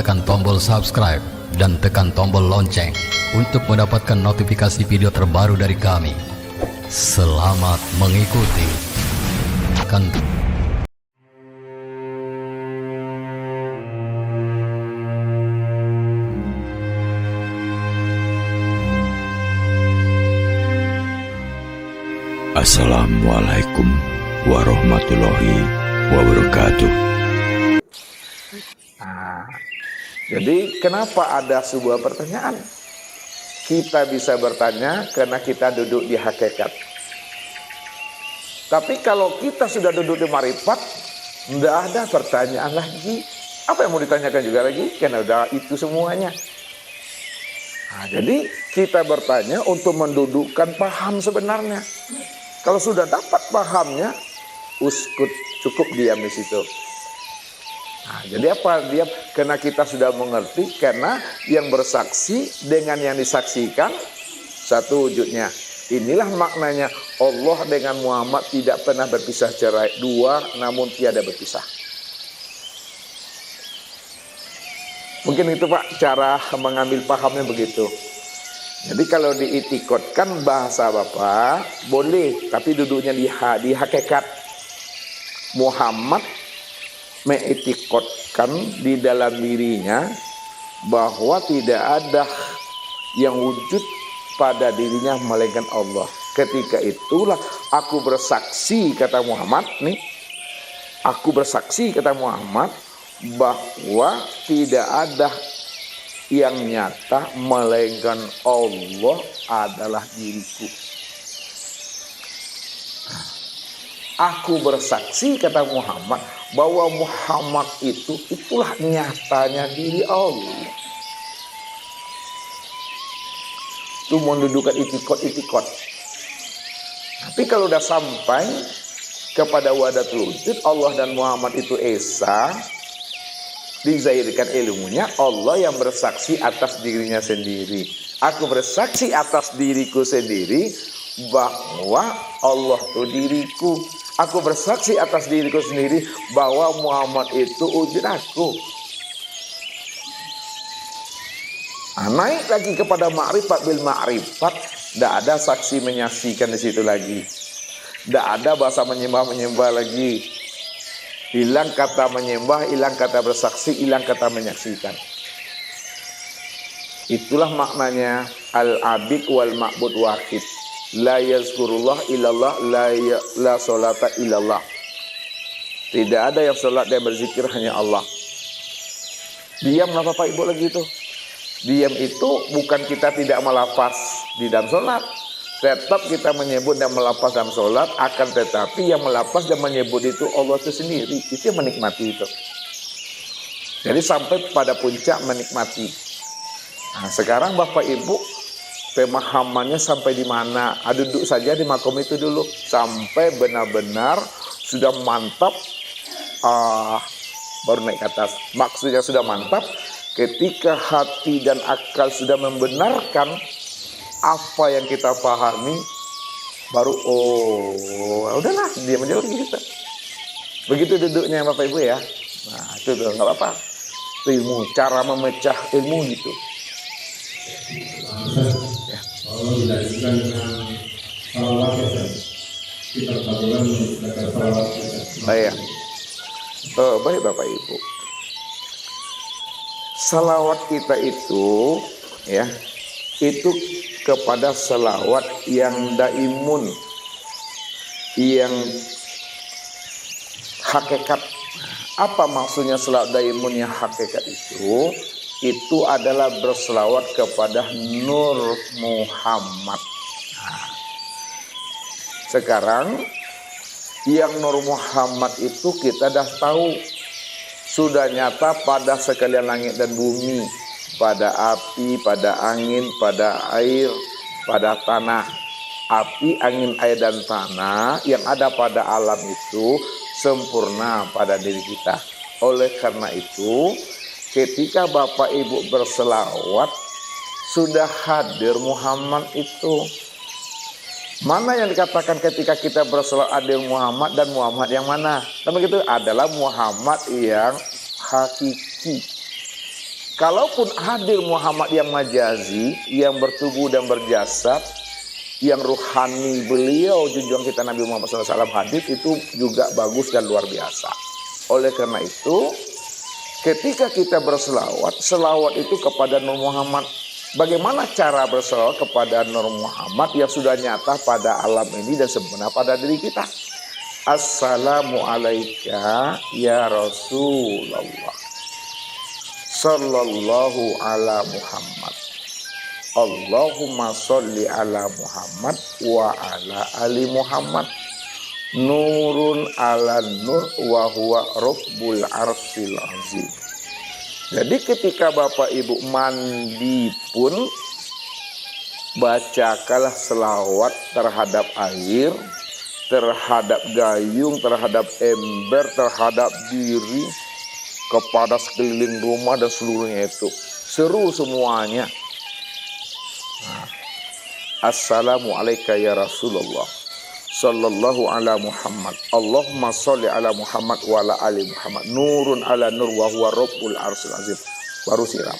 Tekan tombol subscribe dan tekan tombol lonceng untuk mendapatkan notifikasi video terbaru dari kami. Selamat mengikuti. Assalamualaikum warahmatullahi wabarakatuh. Jadi kenapa ada sebuah pertanyaan? Kita bisa bertanya karena kita duduk di hakikat. Tapi kalau kita sudah duduk di marifat, tidak ada pertanyaan lagi. Apa yang mau ditanyakan juga lagi? Karena udah itu semuanya. Jadi kita bertanya untuk mendudukkan paham sebenarnya. Kalau sudah dapat pahamnya, uskut, cukup diam di situ. Jadi apa dia? Karena kita sudah mengerti, karena yang bersaksi dengan yang disaksikan satu wujudnya. Inilah maknanya Allah dengan Muhammad tidak pernah berpisah cerai, dua namun tiada berpisah. Mungkin itu Pak cara mengambil pahamnya begitu. Jadi kalau diitikotkan bahasa Bapak boleh, tapi duduknya di hakikat. Muhammad mengitikotkan di dalam dirinya bahwa tidak ada yang wujud pada dirinya melainkan Allah. Ketika itulah aku bersaksi, kata Muhammad nih, aku bersaksi kata Muhammad bahwa tidak ada yang nyata melainkan Allah adalah diriku. Aku bersaksi kata Muhammad bahwa Muhammad itulah nyatanya diri Allah. Itu mendudukan itikot. Tapi kalau udah sampai kepada wahdatul wujud, Allah dan Muhammad itu esa, dizahirkan ilmunya, Allah yang bersaksi atas dirinya sendiri. Aku bersaksi atas diriku sendiri bahwa Allah itu diriku. Aku bersaksi atas diriku sendiri bahwa Muhammad itu wujud aku. Naik lagi kepada ma'rifat bil ma'rifat, tidak ada saksi menyaksikan di situ lagi. Tidak ada bahasa menyembah lagi. Hilang kata menyembah, hilang kata bersaksi, hilang kata menyaksikan. Itulah maknanya al-abid wal ma'bud wahid. La yazkurullah illallah, la sholata illallah. Tidak ada yang sholat dan berzikir, hanya Allah. Diam lah Bapak Ibu lagi itu. Diam itu bukan kita tidak melafaz di dalam sholat. Tetap kita menyebut dan melafaz dalam sholat, akan tetapi yang melafaz dan menyebut itu Allah itu sendiri. Itu yang menikmati itu. Jadi sampai pada puncak menikmati. Nah, sekarang Bapak Ibu pemahamannya sampai di mana? Duduk saja di makom itu dulu sampai benar-benar sudah mantap, baru naik ke atas. Maksudnya sudah mantap ketika hati dan akal sudah membenarkan apa yang kita pahami, baru udahlah diam aja lagi kita. Begitu duduknya Bapak Ibu ya. Nah itu tuh nggak apa-apa. Ilmu, cara memecah ilmu gitu. Allah dilanjutkan dengan salawat kita bagaimana menggunakan salawat kita. Baik Bapak Ibu. Salawat kita itu ya, itu kepada salawat yang daimun, yang hakikat. Apa maksudnya salawat daimun yang hakikat itu? Itu adalah berselawat kepada Nur Muhammad. Sekarang Yang Nur Muhammad itu kita dah tahu, sudah nyata pada sekalian langit dan bumi, pada api, pada angin, pada air, pada tanah. Api, angin, air, dan tanah yang ada pada alam itu sempurna pada diri kita. Oleh karena itu, ketika Bapak Ibu berselawat, sudah hadir Muhammad itu. Mana yang dikatakan ketika kita berselawat hadir Muhammad, dan Muhammad yang mana? Dan begitu adalah Muhammad yang hakiki. Kalaupun hadir Muhammad yang majazi, yang bertubuh dan berjasad, yang ruhani beliau junjungan kita Nabi Muhammad SAW hadir, itu juga bagus dan luar biasa. Oleh karena itu, ketika kita berselawat, selawat itu kepada Nur Muhammad. Bagaimana cara berselawat kepada Nur Muhammad yang sudah nyata pada alam ini dan sempurna pada diri kita? Assalamualaikum ya Rasulullah, sallallahu ala Muhammad, Allahumma sholli ala Muhammad wa ala ali Muhammad, nurun ala nur wa huwa rabbul arsyil azim. Jadi ketika Bapak Ibu mandi pun, bacakanlah selawat terhadap air, terhadap gayung, terhadap ember, terhadap diri, kepada sekeliling rumah dan seluruhnya itu. Seru semuanya. Assalamualaikum ya Rasulullah, sallallahu ala Muhammad, Allahumma sholli ala Muhammad wa ala ali Muhammad, nurun ala nur wa huwa rabbul arsyil azim. Baru siram.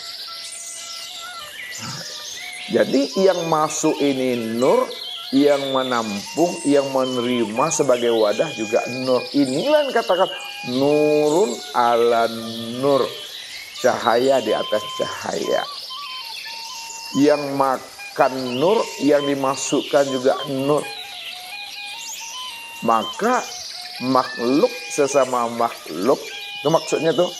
Jadi yang masuk ini nur, yang menampung, yang menerima sebagai wadah juga nur. Inilah yang katakan nurun ala nur, cahaya di atas cahaya. Yang makan nur, yang dimasukkan juga nur. Maka makhluk sesama makhluk, itu maksudnya tuh,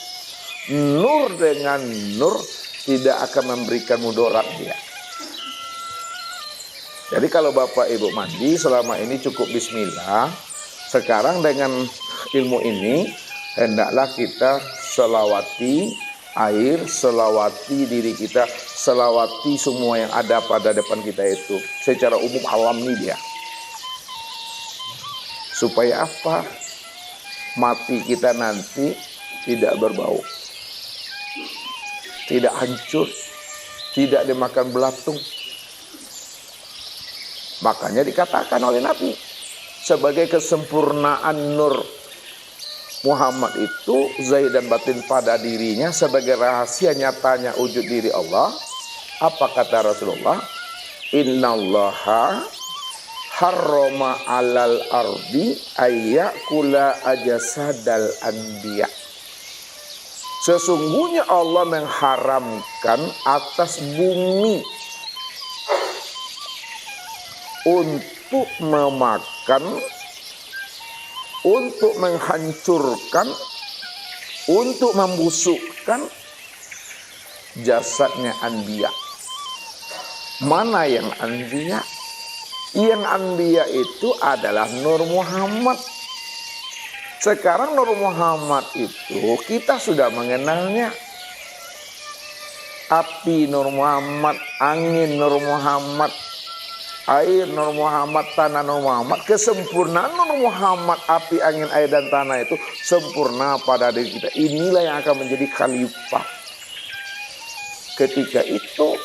nur dengan nur tidak akan memberikan mudarat dia. Jadi kalau Bapak Ibu mandi selama ini cukup bismillah. Sekarang dengan ilmu ini hendaklah kita selawati air, selawati diri kita, selawati semua yang ada pada depan kita itu. Secara umum alami dia. Supaya apa? Mati kita nanti tidak berbau, tidak hancur, tidak dimakan belatung. Makanya dikatakan oleh Nabi, sebagai kesempurnaan nur Muhammad itu zahir dan batin pada dirinya, sebagai rahasia nyatanya wujud diri Allah. Apa kata Rasulullah? Innallaha harrama alal ardi ayyakula ajasadal anbiya. Sesungguhnya Allah mengharamkan atas bumi untuk memakan, untuk menghancurkan, untuk membusukkan jasadnya anbiya. Mana yang anbiya? Yang anbiya itu adalah Nur Muhammad. Sekarang Nur Muhammad itu kita sudah mengenalnya. Api Nur Muhammad, angin Nur Muhammad, air Nur Muhammad, tanah Nur Muhammad. Kesempurnaan Nur Muhammad, api, angin, air, dan tanah itu sempurna pada diri kita. Inilah yang akan menjadi khalifah. Ketika itu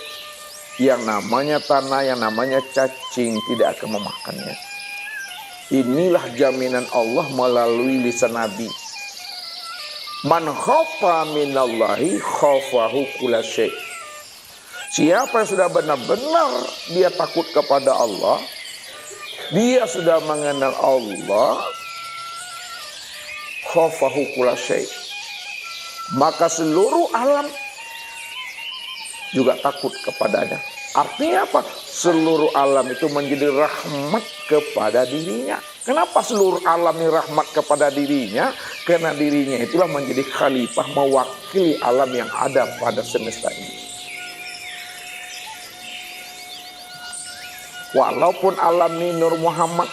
yang namanya tanah, yang namanya cacing tidak akan memakannya. Inilah jaminan Allah melalui lisan Nabi. Man khafa minallahi khafahu kulla syai'. Siapa yang sudah benar-benar dia takut kepada Allah, dia sudah mengenal Allah, khafahu kulla syai', maka seluruh alam juga takut kepadanya. Artinya apa? Seluruh alam itu menjadi rahmat kepada dirinya. Kenapa seluruh alam ini rahmat kepada dirinya? Karena dirinya itulah menjadi khalifah mewakili alam yang ada pada semesta ini. Walaupun alam ini Nur Muhammad,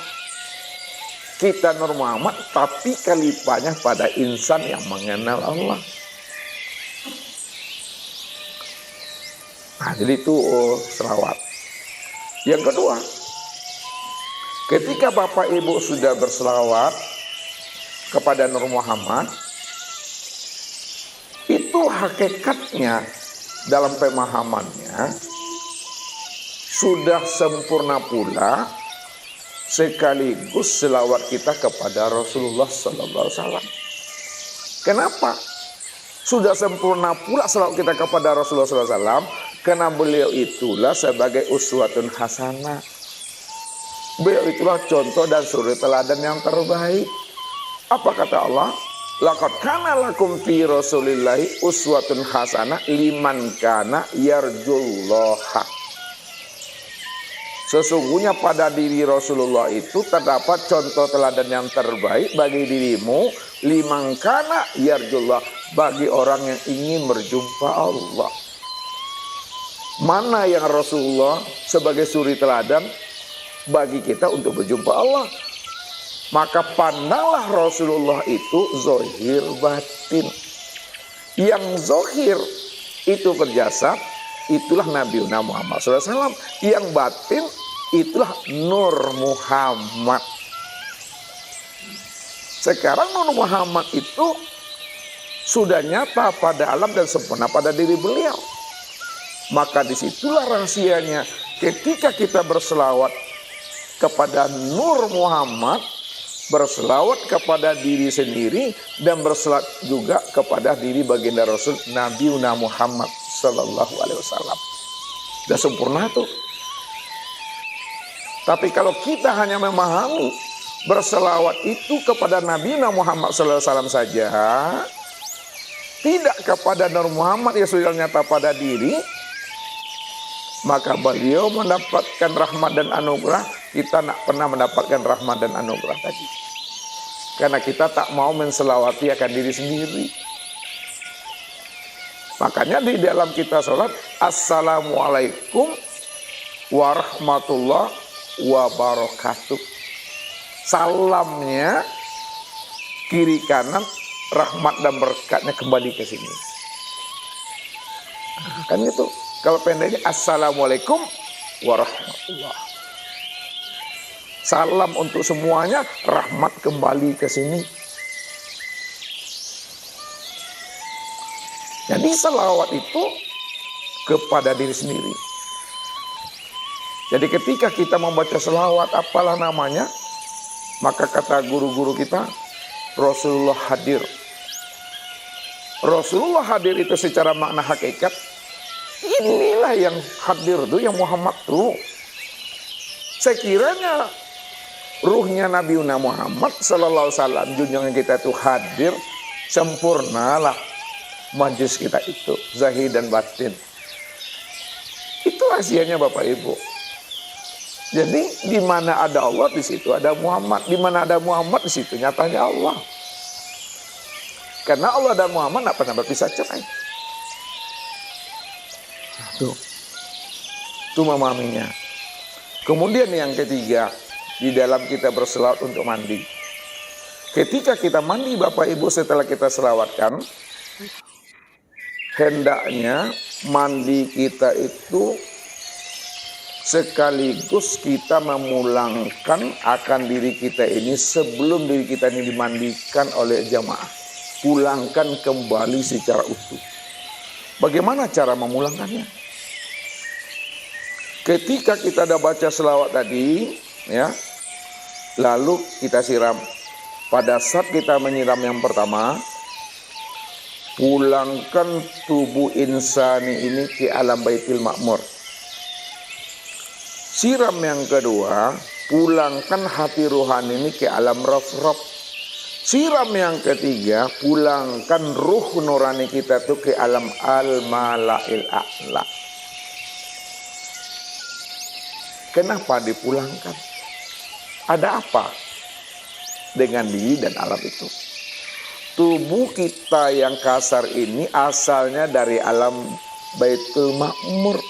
kita Nur Muhammad, tapi kalipahnya pada insan yang mengenal Allah. Nah, jadi itu selawat. Yang kedua, ketika Bapak Ibu sudah berselawat kepada Nur Muhammad, itu hakikatnya dalam pemahamannya sudah sempurna pula sekaligus selawat kita kepada Rasulullah Sallallahu Alaihi Wasallam. Kenapa? Sudah sempurna pula selawat kita kepada Rasulullah Sallallahu Alaihi Wasallam karena beliau itulah sebagai uswatun hasanah. Beliau itulah contoh dan suri teladan yang terbaik. Apa kata Allah? Laqad kana lakum fi Rasulillahi uswatun hasanah liman kana yarjullaha. Sesungguhnya pada diri Rasulullah itu terdapat contoh teladan yang terbaik bagi dirimu, liman kana yarjullah, bagi orang yang ingin berjumpa Allah. Mana yang Rasulullah sebagai suri teladan bagi kita untuk berjumpa Allah? Maka pandanglah Rasulullah itu zohir batin. Yang zohir itu berjasad, itulah Nabi Muhammad SAW. Yang batin itulah Nur Muhammad. Sekarang Nur Muhammad itu sudah nyata pada alam dan sempurna pada diri beliau. Maka disitulah rahasianya. Ketika kita berselawat kepada Nur Muhammad, berselawat kepada diri sendiri dan berselawat juga kepada diri baginda Rasul Nabi Muhammad Sallallahu Alaihi Wasallam. Sudah sempurna tuh. Tapi kalau kita hanya memahami berselawat itu kepada Nabi Muhammad Sallallahu Alaihi Wasallam saja, tidak kepada Nur Muhammad yang sudah nyata pada diri, maka beliau mendapatkan rahmat dan anugerah, kita tak pernah mendapatkan rahmat dan anugerah tadi. Karena kita tak mau menselawati akan diri sendiri. Makanya di dalam kita sholat, Assalamualaikum warahmatullahi wabarakatuh. Salamnya kiri kanan, rahmat dan berkatnya kembali ke sini. Nah, kan itu. Kalau pendeknya Assalamualaikum warahmatullahi. Salam untuk semuanya, rahmat kembali ke sini. Jadi selawat itu kepada diri sendiri. Jadi ketika kita membaca selawat apalah namanya, maka kata guru-guru kita, Rasulullah hadir. Rasulullah hadir itu secara makna hakikat, inilah yang hadir tuh, yang Muhammad tuh. Sekiranya ruhnya Nabi Muhammad Sallallahu Alaihi Wasallam, junjungan kita itu hadir, sempurnalah majlis kita itu, zahir dan batin. Itu rahasianya Bapak Ibu. Jadi di mana ada Allah, di situ ada Muhammad. Di mana ada Muhammad, di situ nyatanya Allah. Karena Allah dan Muhammad tidak pernah berpisah cerai. Itu memahaminya. Kemudian yang ketiga, di dalam kita berselawat untuk mandi. Ketika kita mandi Bapak Ibu, setelah kita selawatkan, hendaknya mandi kita itu sekaligus kita memulangkan akan diri kita ini sebelum diri kita ini dimandikan oleh jamaah. Pulangkan kembali secara utuh. Bagaimana cara memulangkannya? Ketika kita sudah baca selawat tadi, ya, lalu kita siram. Pada saat kita menyiram yang pertama, pulangkan tubuh insani ini ke alam Baitul Ma'mur. Siram yang kedua, pulangkan hati rohani ini ke alam Raf-Raf. Siram yang ketiga, pulangkan ruh nurani kita itu ke alam Al-Mala'il A'la. Kenapa dipulangkan? Ada apa dengan diri dan alam itu? Tubuh kita yang kasar ini asalnya dari alam Baitul Ma'mur.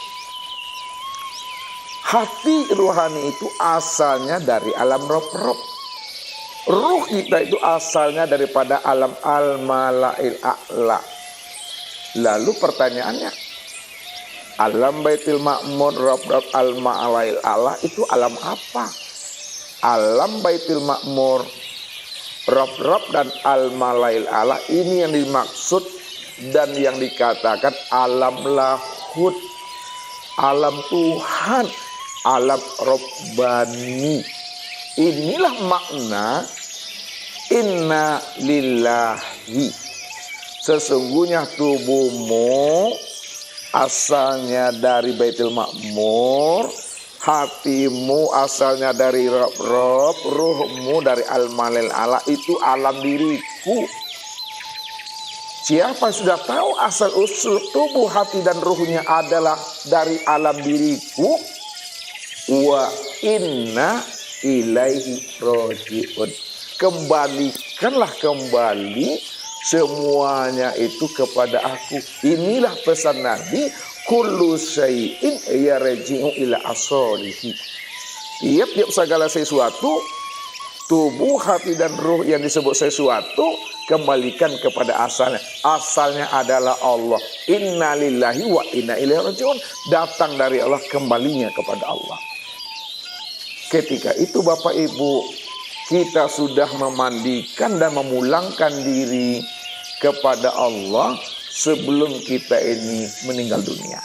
Hati rohani itu asalnya dari alam Rob-Rob. Ruh kita itu asalnya daripada alam al-mala'il a'la. Lalu pertanyaannya, alam Baitul Ma'mur, Rabb al-mala'il a'la itu alam apa? Alam Baitul Ma'mur, Rabb dan al-mala'il a'la ini yang dimaksud dan yang dikatakan alam lahud, alam Tuhan, alam Rabbani. Inilah makna inna lillahi. Sesungguhnya tubuhmu asalnya dari Baitul Ma'mur, hatimu asalnya dari Rabb, ruhmu dari al-mala'il a'la, itu alam diriku. Siapa sudah tahu asal usul tubuh, hati dan ruhnya adalah dari alam diriku, wa inna ilaihi roji'un. Kembalikanlah kembali semuanya itu kepada aku. Inilah pesan Nabi, kullu syai'in yarji'u ila asalihi. Tiap-tiap segala sesuatu, tubuh, hati dan ruh yang disebut sesuatu, kembalikan kepada asalnya. Asalnya adalah Allah. Inna lillahi wa inna ilaihi raji'un. Datang dari Allah, kembalinya kepada Allah. Ketika itu Bapak Ibu, kita sudah memandikan dan memulangkan diri kepada Allah sebelum kita ini meninggal dunia.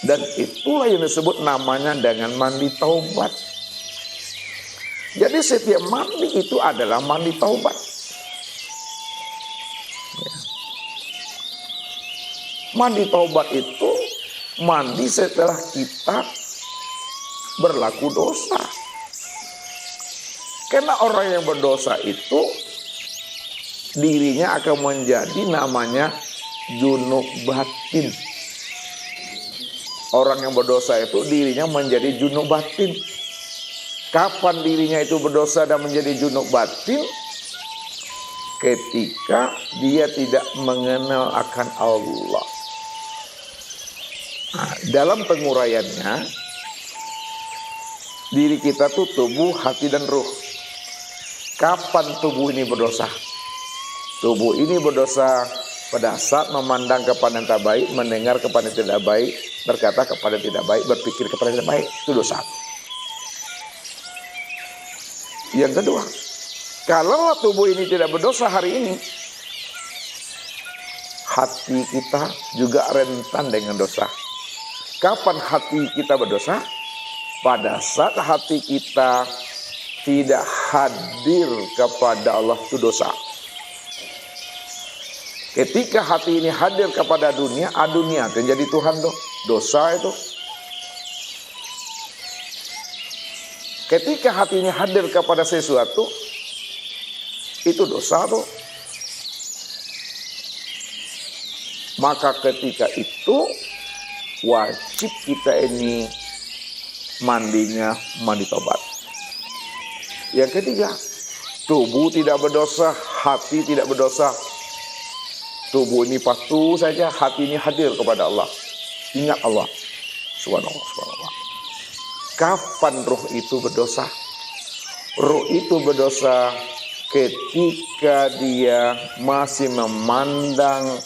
Dan itulah yang disebut namanya dengan mandi taubat. Jadi setiap mandi itu adalah mandi taubat. Mandi taubat itu mandi setelah kita berlaku dosa. Karena orang yang berdosa itu dirinya akan menjadi namanya junub batin. Orang yang berdosa itu dirinya menjadi junub batin. Kapan dirinya itu berdosa dan menjadi junub batin? Ketika dia tidak mengenal akan Allah. Nah, dalam penguraiannya, diri kita tuh tubuh, hati dan ruh. Kapan tubuh ini berdosa? Tubuh ini berdosa pada saat memandang kepada yang tak baik, mendengar kepada yang tidak baik, berkata kepada yang tidak baik, berpikir kepada yang tidak baik. Itu dosa. Yang kedua, kalau tubuh ini tidak berdosa hari ini, hati kita juga rentan dengan dosa. Kapan hati kita berdosa? Pada saat hati kita tidak hadir kepada Allah, itu dosa. Ketika hati ini hadir kepada dunia, dunia akan jadi Tuhan tuh. Dosa itu. Ketika hati ini hadir kepada sesuatu, itu dosa tuh. Maka ketika itu wajib kita ini mandinya mandi tobat. Yang ketiga, tubuh tidak berdosa, hati tidak berdosa. Tubuh ini patuh saja, hati ini hadir kepada Allah. Ingat Allah. Subhanallah, subhanallah. Kapan ruh itu berdosa? Ruh itu berdosa ketika dia masih memandang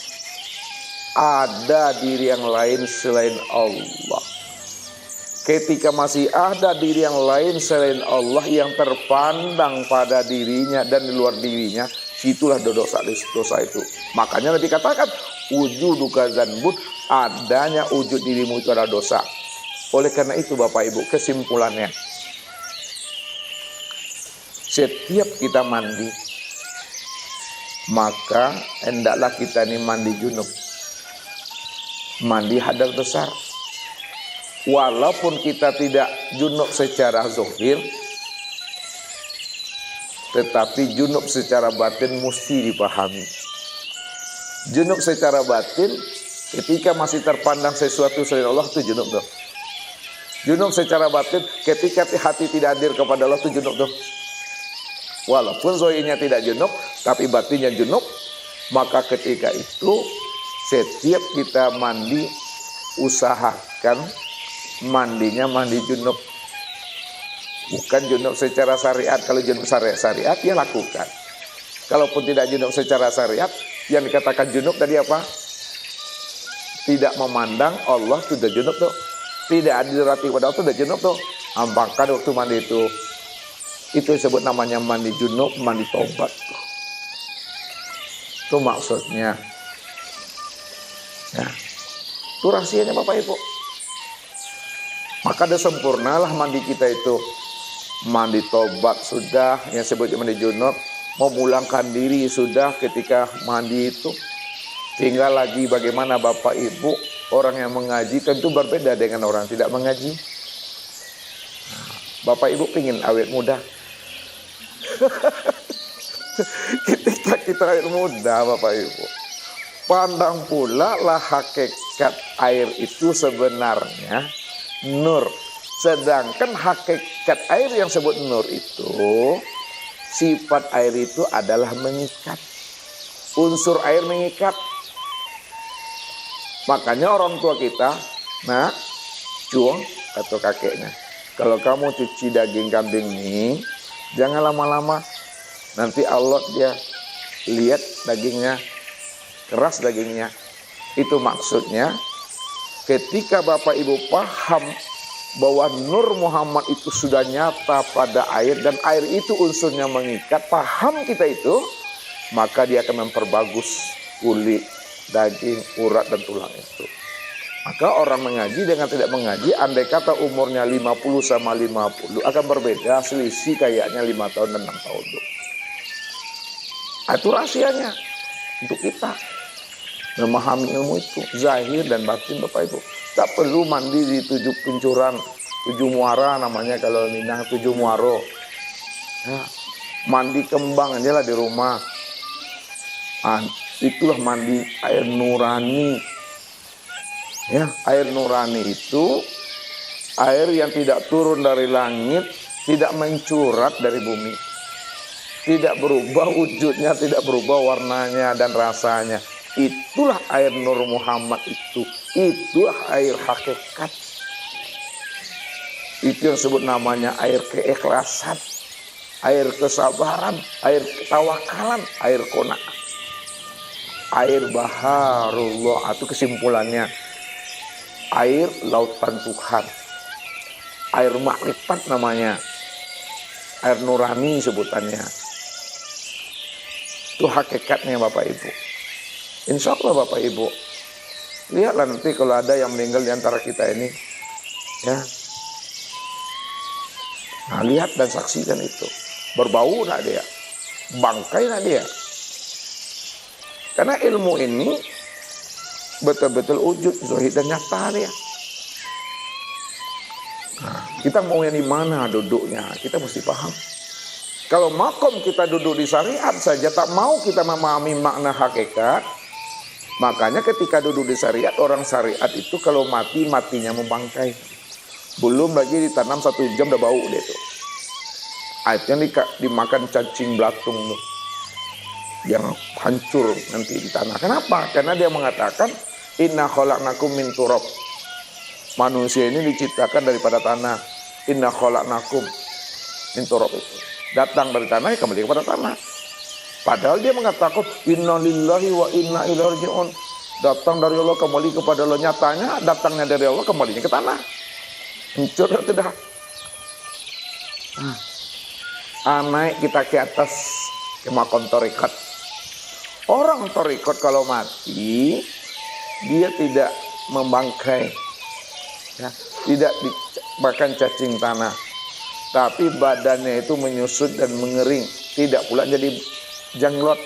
ada diri yang lain selain Allah. Ketika masih ada diri yang lain selain Allah yang terpandang pada dirinya dan di luar dirinya, situlah dosa itu. Makanya dikatakan wujuduka dzanbun, adanya wujud dirimu itu adalah dosa. Oleh karena itu Bapak Ibu, kesimpulannya, setiap kita mandi, maka hendaklah kita ini mandi junub, mandi hadas besar. Walaupun kita tidak junub secara zahir, tetapi junub secara batin mesti dipahami. Junub secara batin, ketika masih terpandang sesuatu selain Allah, itu junub tuh. Junub secara batin, ketika hati tidak hadir kepada Allah, itu junub tuh. Walaupun zahirnya tidak junub, tapi batinnya junub, maka ketika itu setiap kita mandi, usahakan mandinya mandi junub. Bukan junub secara syariat. Kalau junub syariat dia lakukan. Kalaupun tidak junub secara syariat, yang dikatakan junub tadi apa? Tidak memandang Allah sudah junub tuh. Tidak dirati pada Allah sudah junub tuh. Apakah waktu mandi itu disebut namanya mandi junub, mandi tobat. Itu maksudnya. Ya. Itu rahasianya Bapak Ibu. Maka udah sempurnalah mandi kita itu. Mandi tobat sudah, yang sebutnya mandi junub. Memulangkan diri sudah ketika mandi itu. Tinggal lagi bagaimana Bapak Ibu, orang yang mengaji tentu berbeda dengan orang tidak mengaji. Bapak Ibu pingin awet muda. Ketika kita awet muda Bapak Ibu, pandang pula lah hakikat air itu sebenarnya nur. Sedangkan hakikat air yang sebut nur itu, sifat air itu adalah mengikat. Unsur air mengikat. Makanya orang tua kita, nah, cuang, kata kakeknya, kalau kamu cuci daging kambing ini, jangan lama-lama. Nanti Allah dia lihat dagingnya, keras dagingnya. Itu maksudnya, ketika Bapak Ibu paham bahwa Nur Muhammad itu sudah nyata pada air, dan air itu unsurnya mengikat, paham kita itu, maka dia akan memperbagus kulit, daging, urat, dan tulang itu. Maka orang mengaji dengan tidak mengaji, andai kata umurnya 50 sama 50, akan berbeda, selisih kayaknya 5 tahun dan 6 tahun. Itu rahasianya untuk kita memahami ilmu itu, zahir dan batin Bapak Ibu. Tak perlu mandi di 7 kuncuran, 7 muara namanya kalau Minang, 7 muaro. Ya, mandi kembang aja lah di rumah. Itulah mandi air nurani. Ya, air nurani itu air yang tidak turun dari langit, tidak mencurat dari bumi, tidak berubah wujudnya, tidak berubah warnanya dan rasanya. Itulah air Nur Muhammad itu. Itulah air hakikat. Itu yang disebut namanya air keikhlasan, air kesabaran, air ketawakalan, air qanaah. Air baharullah, itu kesimpulannya. Air lautan Tuhan. Air makrifat namanya. Air nurani sebutannya. Itu hakikatnya Bapak Ibu. Insya Allah Bapak Ibu, lihatlah nanti kalau ada yang meninggal di antara kita ini, ya. Nah, lihat dan saksikan itu. Berbau nak dia? Bangkai nak dia? Karena ilmu ini betul-betul wujud, zahir dan nyata dia. Nah, kita mau yang di mana duduknya, kita mesti paham. Kalau makom kita duduk di syariat saja, tak mau kita memahami makna hakikat. Makanya ketika duduk di syariat, orang syariat itu kalau mati, matinya membangkai. Belum lagi ditanam 1 jam udah bau dia tuh. Akhirnya dimakan cacing belatung tuh, yang hancur nanti di tanah. Kenapa? Karena dia mengatakan inna khalaqnakum min turab. Manusia ini diciptakan daripada tanah. Inna khalaqnakum min turab itu. Datang dari tanah, ya kembali kepada tanah. Padahal dia mengatakan inna lillahi wa inna ilaihi raji'un. Datang dari Allah kembali kepada Allah. Nyatanya datangnya dari Allah kembalinya ke tanah. Hancur atau tidak? Naik kita ke atas ke makom tarekat. Orang tarekat kalau mati dia tidak membangkai, ya, tidak dimakan cacing tanah, tapi badannya itu menyusut dan mengering, tidak pula jadi janglot.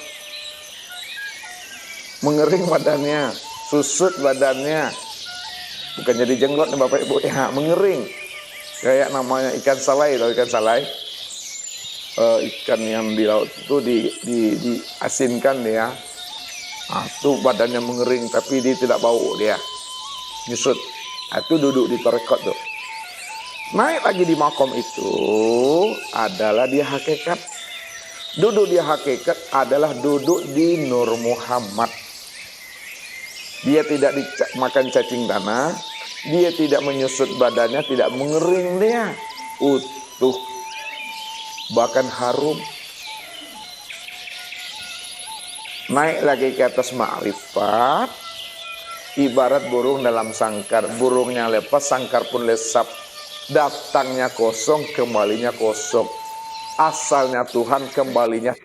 Mengering badannya, susut badannya, bukan jadi jenglot nih Bapak Ibu, ya, mengering. Kayak namanya ikan salai, tahu ikan salai? Ikan yang di laut itu diasinkan dia. Nah, itu badannya mengering tapi dia tidak bau, dia nyusut. Nah, itu duduk di tarekat tuh. Naik lagi di makom itu adalah dia hakikat. Duduk di hakikat adalah duduk di Nur Muhammad. Dia tidak dimakan cacing tanah, dia tidak menyusut badannya, tidak mengering dia, utuh. bahkan harum. Naik lagi ke atas ma'rifat, ibarat burung dalam sangkar. Burungnya lepas, sangkar pun lesap. Datangnya kosong, kembalinya kosong. Asalnya Tuhan, kembalinya